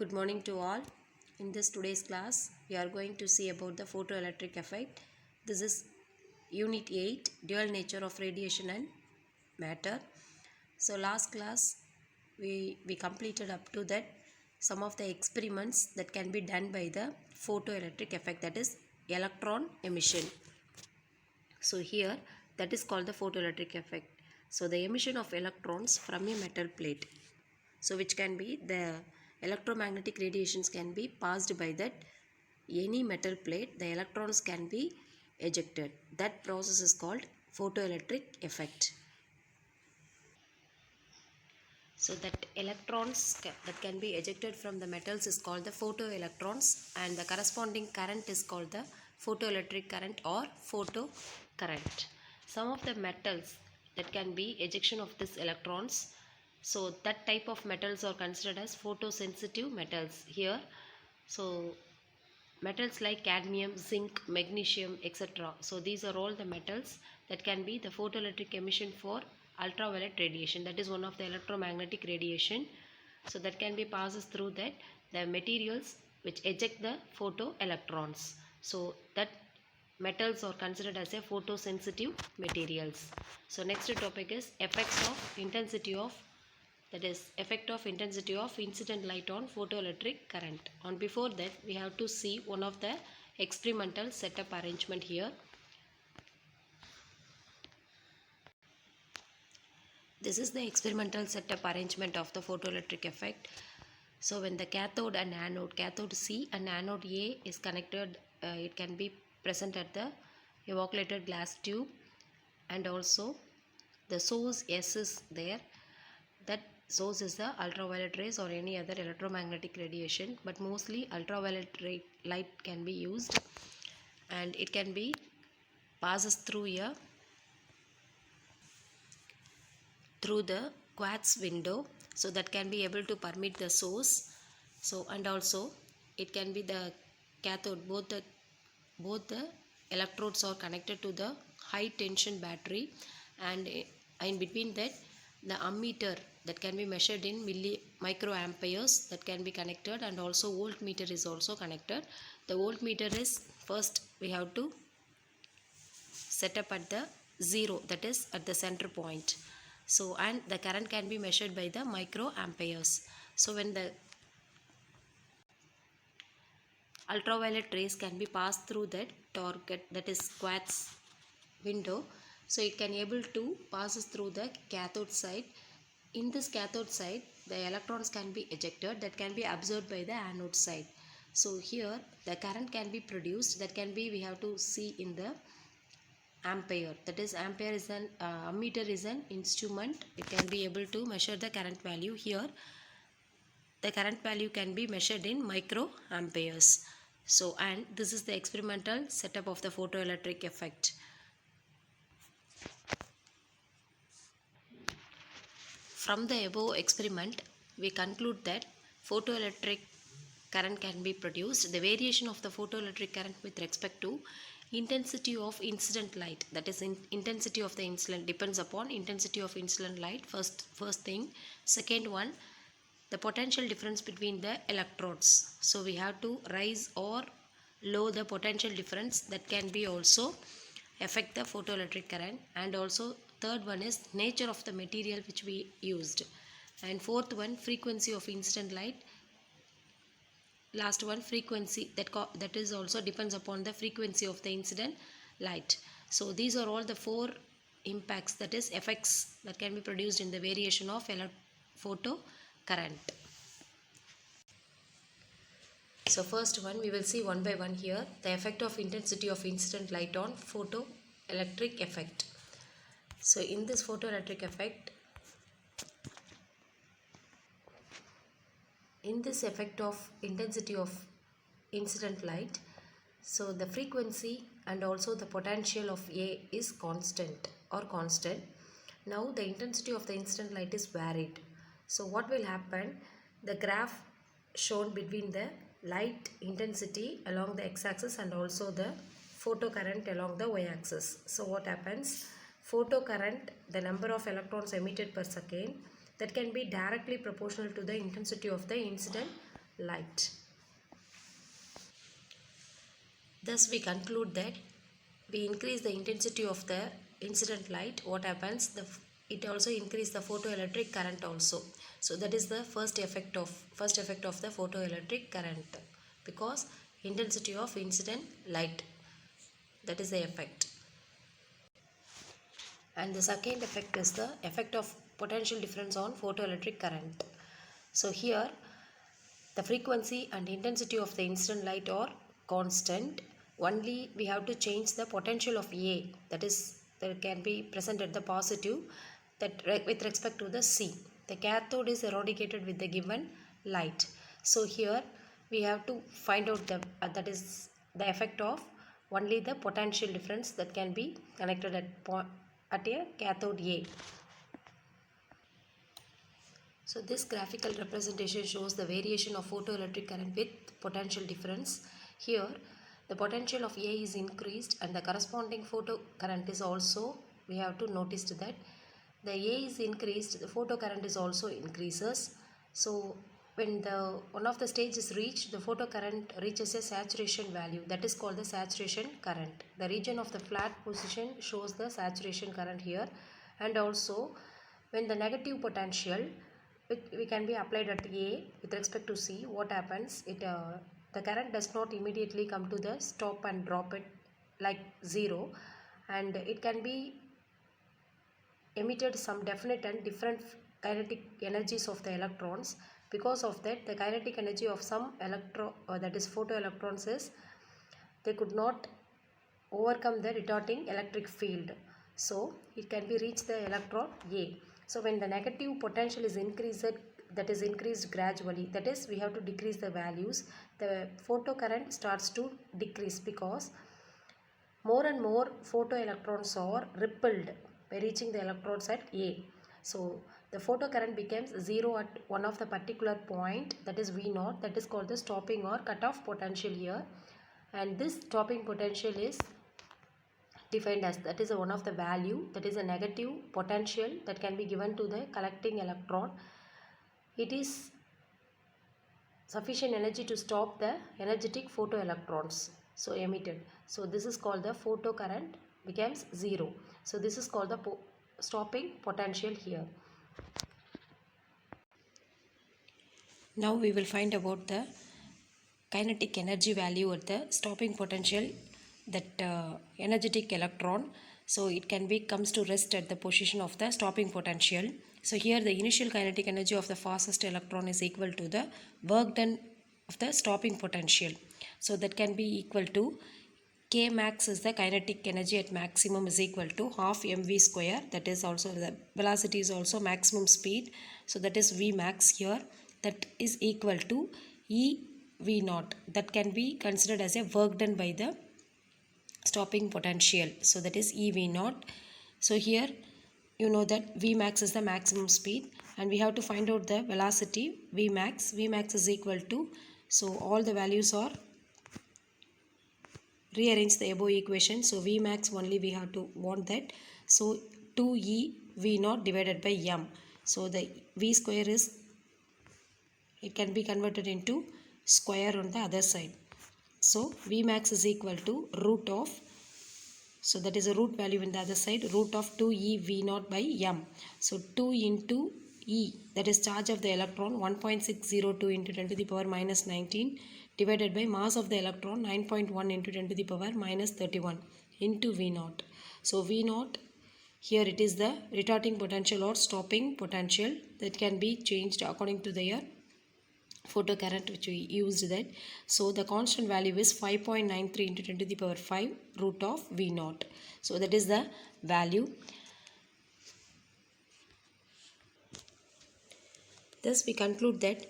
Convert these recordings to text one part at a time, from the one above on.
Good morning to all. In this today's class, we are going to see about the photoelectric effect. This is Unit 8, Dual Nature of Radiation and Matter. So last class, we completed up to that some of the experiments that can be done by the photoelectric effect, that is electron emission. So here, that is called the photoelectric effect. So the emission of electrons from a metal plate. So which can be the electromagnetic radiations can be passed by that any metal plate, the electrons can be ejected. That process is called photoelectric effect. So that electrons that can be ejected from the metals is called the photoelectrons, and the corresponding current is called the photoelectric current or photocurrent. Some of the metals that can be ejection of these electrons, so that type of metals are considered as photosensitive metals here. So metals like cadmium, zinc, magnesium, etc. So these are all the metals that can be the photoelectric emission for ultraviolet radiation. That is one of the electromagnetic radiation. So that can be passes through that the materials which eject the photoelectrons. So that metals are considered as a photosensitive materials. So next topic is effects of intensity of, that is effect of intensity of incident light on photoelectric current. And before that, we have to see one of the experimental setup arrangement here. This is the experimental setup arrangement of the photoelectric effect. So when the cathode and anode, cathode C and anode A is connected, it can be present at the evacuated glass tube, and also the source S is there. That source is the ultraviolet rays or any other electromagnetic radiation, but mostly ultraviolet light can be used, and it can be passes through the quartz window, so that can be able to permit the source. So and also it can be the cathode, both the electrodes are connected to the high tension battery, and in between that the ammeter that can be measured in microamperes that can be connected, and also voltmeter is also connected. The voltmeter is first we have to set up at the 0, that is at the center point. So and the current can be measured by the microamperes. So when the ultraviolet rays can be passed through that target, that is quartz window, so it can able to passes through the cathode side. In this cathode side, the electrons can be ejected, that can be absorbed by the anode side. So here the current can be produced, that can be, we have to see in the ampere, that is ampere is an ammeter is an instrument. It can be able to measure the current value. Here the current value can be measured in microamperes. So and this is the experimental setup of the photoelectric effect. From the above experiment, we conclude that photoelectric current can be produced. The variation of the photoelectric current with respect to intensity of incident light, that is intensity of the incident, depends upon intensity of incident light, first thing. Second one, the potential difference between the electrodes. So we have to rise or lower the potential difference, that can be also affect the photoelectric current. And also third one is nature of the material which we used, and fourth one, frequency of incident light. Last one, frequency, that is also depends upon the frequency of the incident light. So these are all the four impacts, that is effects, that can be produced in the variation of photo current. So first one, we will see one by one here, the effect of intensity of incident light on photoelectric effect. So in this photoelectric effect, in this effect of intensity of incident light, so the frequency and also the potential of A is constant. Now the intensity of the incident light is varied. So what will happen, the graph shown between the light intensity along the x-axis and also the photocurrent along the y-axis. So what happens, photocurrent, the number of electrons emitted per second, that can be directly proportional to the intensity of the incident light. Thus we conclude that we increase the intensity of the incident light. What happens? It also increase the photoelectric current also. So that is the first effect of the photoelectric current, because intensity of incident light, that is the effect. And the second effect is the effect of potential difference on photoelectric current. So here the frequency and intensity of the incident light are constant. Only we have to change the potential of A, that can be present at the positive, with respect to the C. The cathode is eradicated with the given light. So here we have to find out that is the effect of only the potential difference that can be connected at a cathode A. So this graphical representation shows the variation of photoelectric current with potential difference. Here the potential of A is increased and the corresponding photo current is also, we have to notice that the A is increased, the photo current is also increases. So when one of the stage is reached, the photo current reaches a saturation value, that is called the saturation current. The region of the flat position shows the saturation current here. And also when the negative potential we can be applied at A with respect to C, what happens? The current does not immediately come to the stop and drop it like 0, and it can be emitted some definite and different kinetic energies of the electrons. Because of that, the kinetic energy of some that is photoelectrons is, they could not overcome the retorting electric field, so it can be reached the electron A. So when the negative potential is increased, that is increased gradually, that is we have to decrease the values, the photocurrent starts to decrease, because more and more photoelectrons are repelled by reaching the electrodes at A. So the photocurrent becomes 0 at one of the particular point, that is V0, that is called the stopping or cutoff potential here. And this stopping potential is defined as, that is one of the value, that is a negative potential that can be given to the collecting electron. It is sufficient energy to stop the energetic photoelectrons so emitted. So this is called the photocurrent becomes 0. So this is called the stopping potential here. Now we will find about the kinetic energy value at the stopping potential, that energetic electron. So it can be comes to rest at the position of the stopping potential. So here the initial kinetic energy of the fastest electron is equal to the work done of the stopping potential. So that can be equal to K max is the kinetic energy at maximum is equal to half mv square, that is also the velocity is also maximum speed, so that is V max here, that is equal to E V naught, that can be considered as a work done by the stopping potential, so that is E V naught. So here you know that V max is the maximum speed and we have to find out the velocity V max. V max is equal to, so all the values are, rearrange the above equation. So V max only we have to want that, so 2E V naught divided by m. So the V square is, it can be converted into square on the other side. So V max is equal to root of, so that is a root value in the other side, root of 2E V naught by m. So 2 into E, that is charge of the electron, 1.602 into 10 to the power minus 19 divided by mass of the electron, 9.1 into 10 to the power minus 31 into V naught. So V naught, here it is the retarding potential or stopping potential that can be changed according to their photocurrent which we used that. So the constant value is 5.93 into 10 to the power 5 root of V naught. So that is the value. Thus we conclude that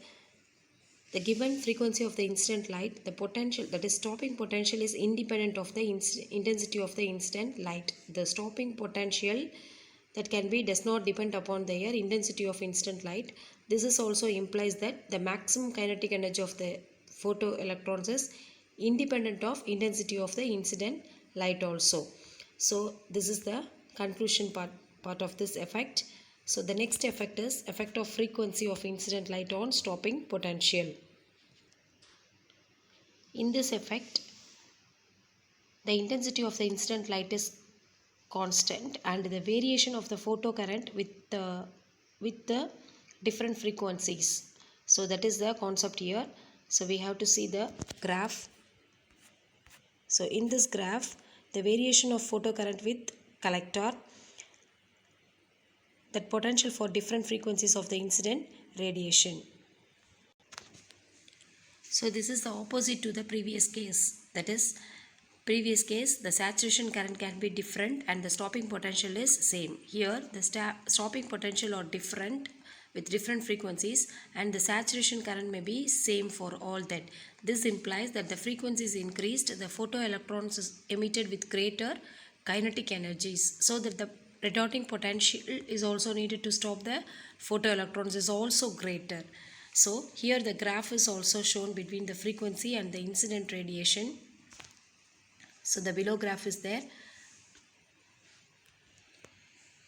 the given frequency of the incident light, the potential, that is stopping potential, is independent of the intensity of the incident light. The stopping potential that can be does not depend upon the intensity of incident light. This is also implies that the maximum kinetic energy of the photoelectrons is independent of intensity of the incident light also. So this is the conclusion part of this effect. So the next effect is effect of frequency of incident light on stopping potential. In this effect, the intensity of the incident light is constant and the variation of the photocurrent with the different frequencies. So that is the concept here. So we have to see the graph. So in this graph, the variation of photocurrent with collector, that potential for different frequencies of the incident radiation. So this is the opposite to the previous case. That is, previous case the saturation current can be different and the stopping potential is same. Here the stopping potential are different with different frequencies and the saturation current may be same for all that. This implies that the frequency is increased, the photoelectrons is emitted with greater kinetic energies, so that the retorting potential is also needed to stop the photoelectrons is also greater. So here the graph is also shown between the frequency and the incident radiation. So the below graph is there.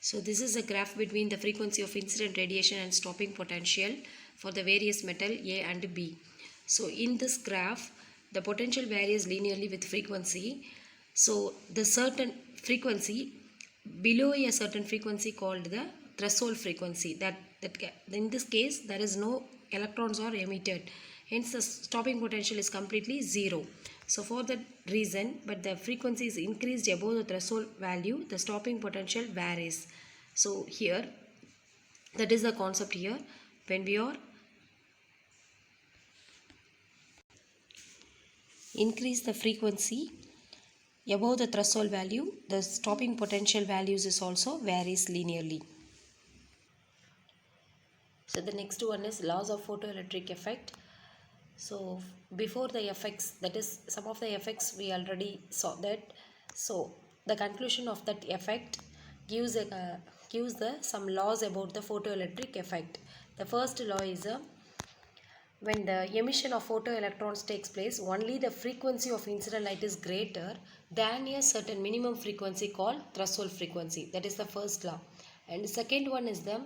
So this is a graph between the frequency of incident radiation and stopping potential for the various metal A and B. So in this graph, the potential varies linearly with frequency. So the certain frequency below a certain frequency called the threshold frequency, that in this case there is no electrons are emitted, hence the stopping potential is completely zero. So for that reason, but the frequency is increased above the threshold value, the stopping potential varies. So here, that is the concept here. When we are increase the frequency above the threshold value, the stopping potential values is also varies linearly. So the next one is laws of photoelectric effect. So before the effects, that is some of the effects we already saw that. So the conclusion of that effect gives some laws about the photoelectric effect. The first law is when the emission of photoelectrons takes place, only the frequency of incident light is greater than a certain minimum frequency called threshold frequency. That is the first law. And the second one is the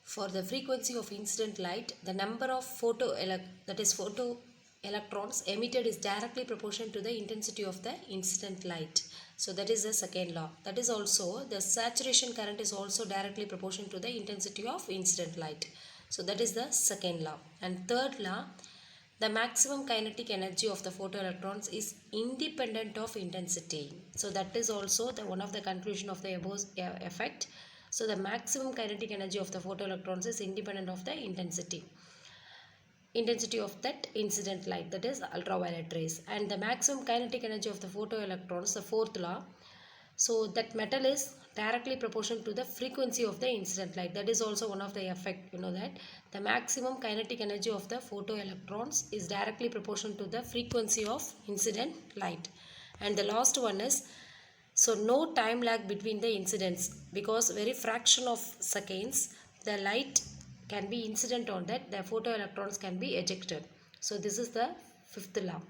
for the frequency of incident light, the number of photoelectrons emitted is directly proportional to the intensity of the incident light. So that is the second law. That is also the saturation current is also directly proportional to the intensity of incident light. So that is the second law. And third law, the maximum kinetic energy of the photoelectrons is independent of intensity. So that is also the one of the conclusion of the above effect. So the maximum kinetic energy of the photoelectrons is independent of the intensity of that incident light, that is ultraviolet rays. And the maximum kinetic energy of the photoelectrons, the fourth law, so that metal is directly proportional to the frequency of the incident light. That is also one of the effect, you know, that the maximum kinetic energy of the photoelectrons is directly proportional to the frequency of incident light. And the last one is, so no time lag between the incidents, because very fraction of seconds the light can be incident on that, the photoelectrons can be ejected. So this is the fifth law.